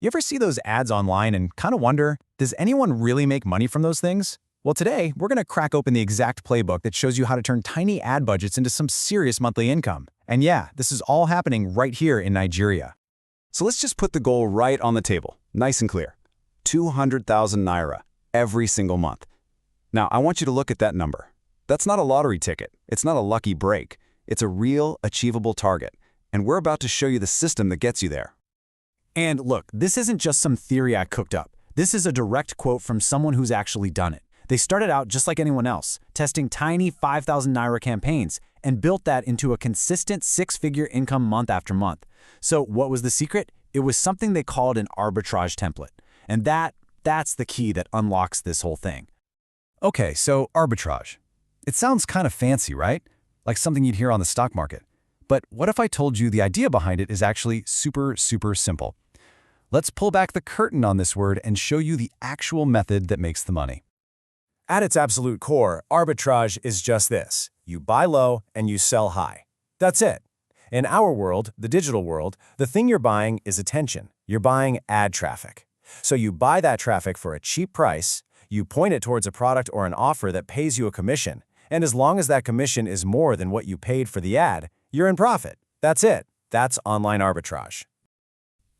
You ever see those ads online and kind of wonder, does anyone really make money from those things? Well, today, we're going to crack open the exact playbook that shows you how to turn tiny ad budgets into some serious monthly income. And yeah, this is all happening right here in Nigeria. So let's just put the goal right on the table, nice and clear. 200,000 naira every single month. Now, I want you to look at that number. That's not a lottery ticket. It's not a lucky break. It's a real, achievable target. And we're about to show you the system that gets you there. And look, this isn't just some theory I cooked up. This is a direct quote from someone who's actually done it. They started out just like anyone else, testing tiny 5,000 naira campaigns, and built that into a consistent six-figure income month after month. So what was the secret? It was something they called an arbitrage template. And that's the key that unlocks this whole thing. Okay, so arbitrage. It sounds kind of fancy, right? Like something you'd hear on the stock market. But what if I told you the idea behind it is actually super simple? Let's pull back the curtain on this word and show you the actual method that makes the money. At its absolute core, arbitrage is just this. You buy low and you sell high. That's it. In our world, the digital world, the thing you're buying is attention. You're buying ad traffic. So you buy that traffic for a cheap price, you point it towards a product or an offer that pays you a commission, and as long as that commission is more than what you paid for the ad, you're in profit. That's it. That's online arbitrage.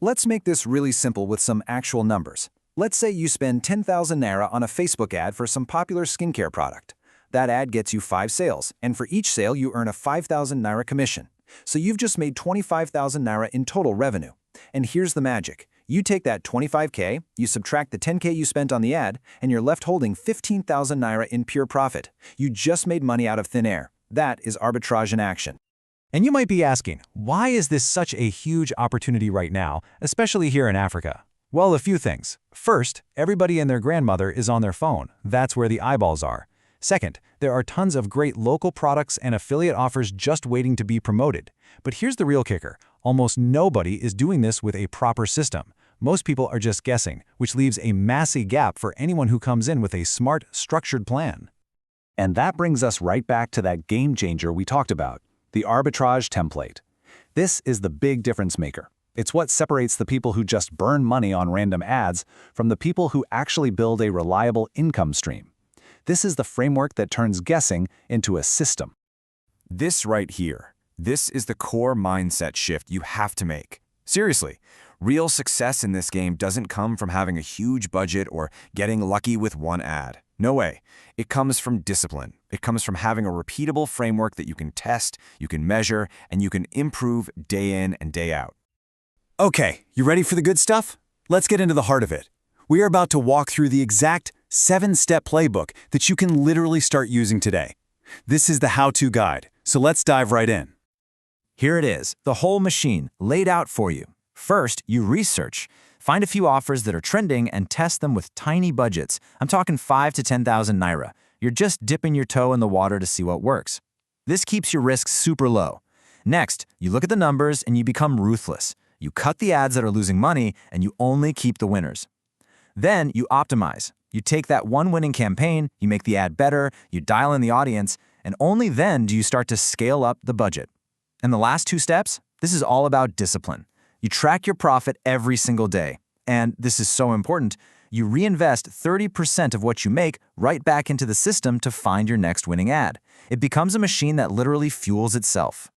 Let's make this really simple with some actual numbers. Let's say you spend 10,000 naira on a Facebook ad for some popular skincare product. That ad gets you 5 sales, and for each sale you earn a 5,000 naira commission. So you've just made 25,000 naira in total revenue. And here's the magic. You take that 25K, you subtract the 10K you spent on the ad, and you're left holding 15,000 naira in pure profit. You just made money out of thin air. That is arbitrage in action. And you might be asking, why is this such a huge opportunity right now, especially here in Africa? Well, a few things. First, everybody and their grandmother is on their phone. That's where the eyeballs are. Second, there are tons of great local products and affiliate offers just waiting to be promoted. But here's the real kicker. Almost nobody is doing this with a proper system. Most people are just guessing, which leaves a massive gap for anyone who comes in with a smart, structured plan. And that brings us right back to that game changer we talked about, the arbitrage template. This is the big difference maker. It's what separates the people who just burn money on random ads from the people who actually build a reliable income stream. This is the framework that turns guessing into a system. This right here, this is the core mindset shift you have to make. Seriously, real success in this game doesn't come from having a huge budget or getting lucky with one ad. No way. It comes from discipline. It comes from having a repeatable framework that you can test, you can measure, and you can improve day in and day out. Okay, you ready for the good stuff? Let's get into the heart of it. We are about to walk through the exact 7-step playbook that you can literally start using today. This is the how-to guide, so let's dive right in. Here it is, the whole machine, laid out for you. First, you research. Find a few offers that are trending and test them with tiny budgets. I'm talking 5 to 10,000 naira. You're just dipping your toe in the water to see what works. This keeps your risks super low. Next, you look at the numbers and you become ruthless. You cut the ads that are losing money and you only keep the winners. Then you optimize. You take that one winning campaign, you make the ad better, you dial in the audience, and only then do you start to scale up the budget. And the last 2 steps, this is all about discipline. You track your profit every single day. And this is so important, you reinvest 30% of what you make right back into the system to find your next winning ad. It becomes a machine that literally fuels itself.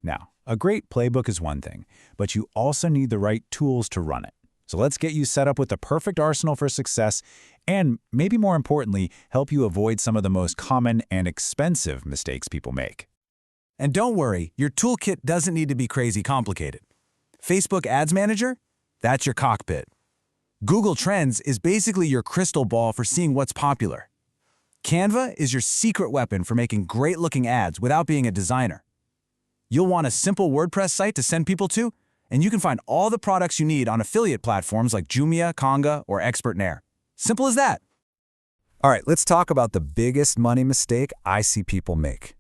Now, a great playbook is one thing, but you also need the right tools to run it. So let's get you set up with the perfect arsenal for success and, maybe more importantly, help you avoid some of the most common and expensive mistakes people make. And don't worry, your toolkit doesn't need to be crazy complicated. Facebook Ads Manager? That's your cockpit. Google Trends is basically your crystal ball for seeing what's popular. Canva is your secret weapon for making great-looking ads without being a designer. You'll want a simple WordPress site to send people to, and you can find all the products you need on affiliate platforms like Jumia, Konga, or ExpertNair. Simple as that. All right, let's talk about the biggest money mistake I see people make.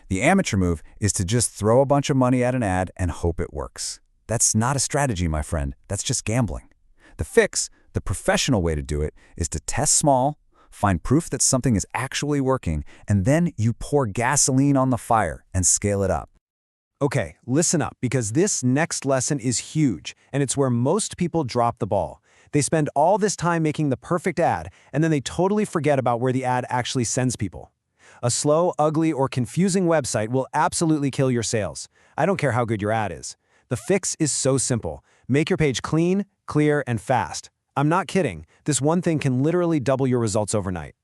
The amateur move is to just throw a bunch of money at an ad and hope it works. That's not a strategy, my friend. That's just gambling. The fix, the professional way to do it, is to test small, find proof that something is actually working, and then you pour gasoline on the fire and scale it up. Okay, listen up, because this next lesson is huge, and it's where most people drop the ball. They spend all this time making the perfect ad, and then they totally forget about where the ad actually sends people. A slow, ugly, or confusing website will absolutely kill your sales. I don't care how good your ad is. The fix is so simple. Make your page clean, clear, and fast. I'm not kidding. This one thing can literally double your results overnight.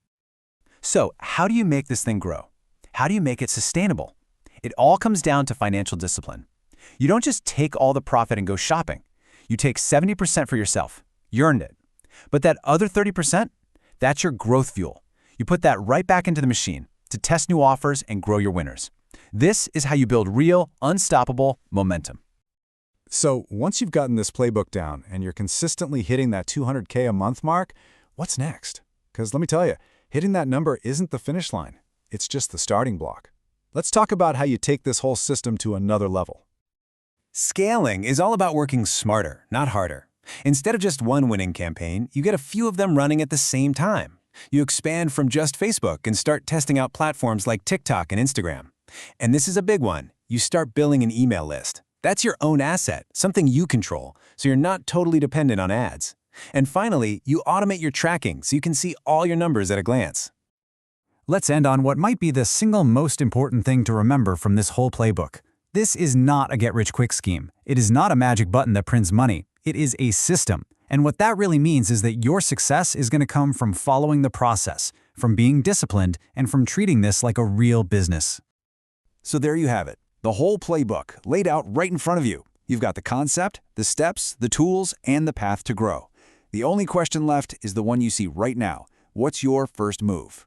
So, how do you make this thing grow? How do you make it sustainable? It all comes down to financial discipline. You don't just take all the profit and go shopping. You take 70% for yourself. You earned it. But that other 30%, that's your growth fuel. You put that right back into the machine to test new offers and grow your winners. This is how you build real, unstoppable momentum. So once you've gotten this playbook down and you're consistently hitting that 200K a month mark, what's next? Because let me tell you, hitting that number isn't the finish line. It's just the starting block. Let's talk about how you take this whole system to another level. Scaling is all about working smarter, not harder. Instead of just one winning campaign, you get a few of them running at the same time. You expand from just Facebook and start testing out platforms like TikTok and Instagram. And this is a big one. You start building an email list. That's your own asset, something you control, so you're not totally dependent on ads. And finally, you automate your tracking so you can see all your numbers at a glance. Let's end on what might be the single most important thing to remember from this whole playbook. This is not a get-rich-quick scheme. It is not a magic button that prints money. It is a system. And what that really means is that your success is going to come from following the process, from being disciplined, and from treating this like a real business. So there you have it. The whole playbook laid out right in front of you. You've got the concept, the steps, the tools, and the path to grow. The only question left is the one you see right now. What's your first move?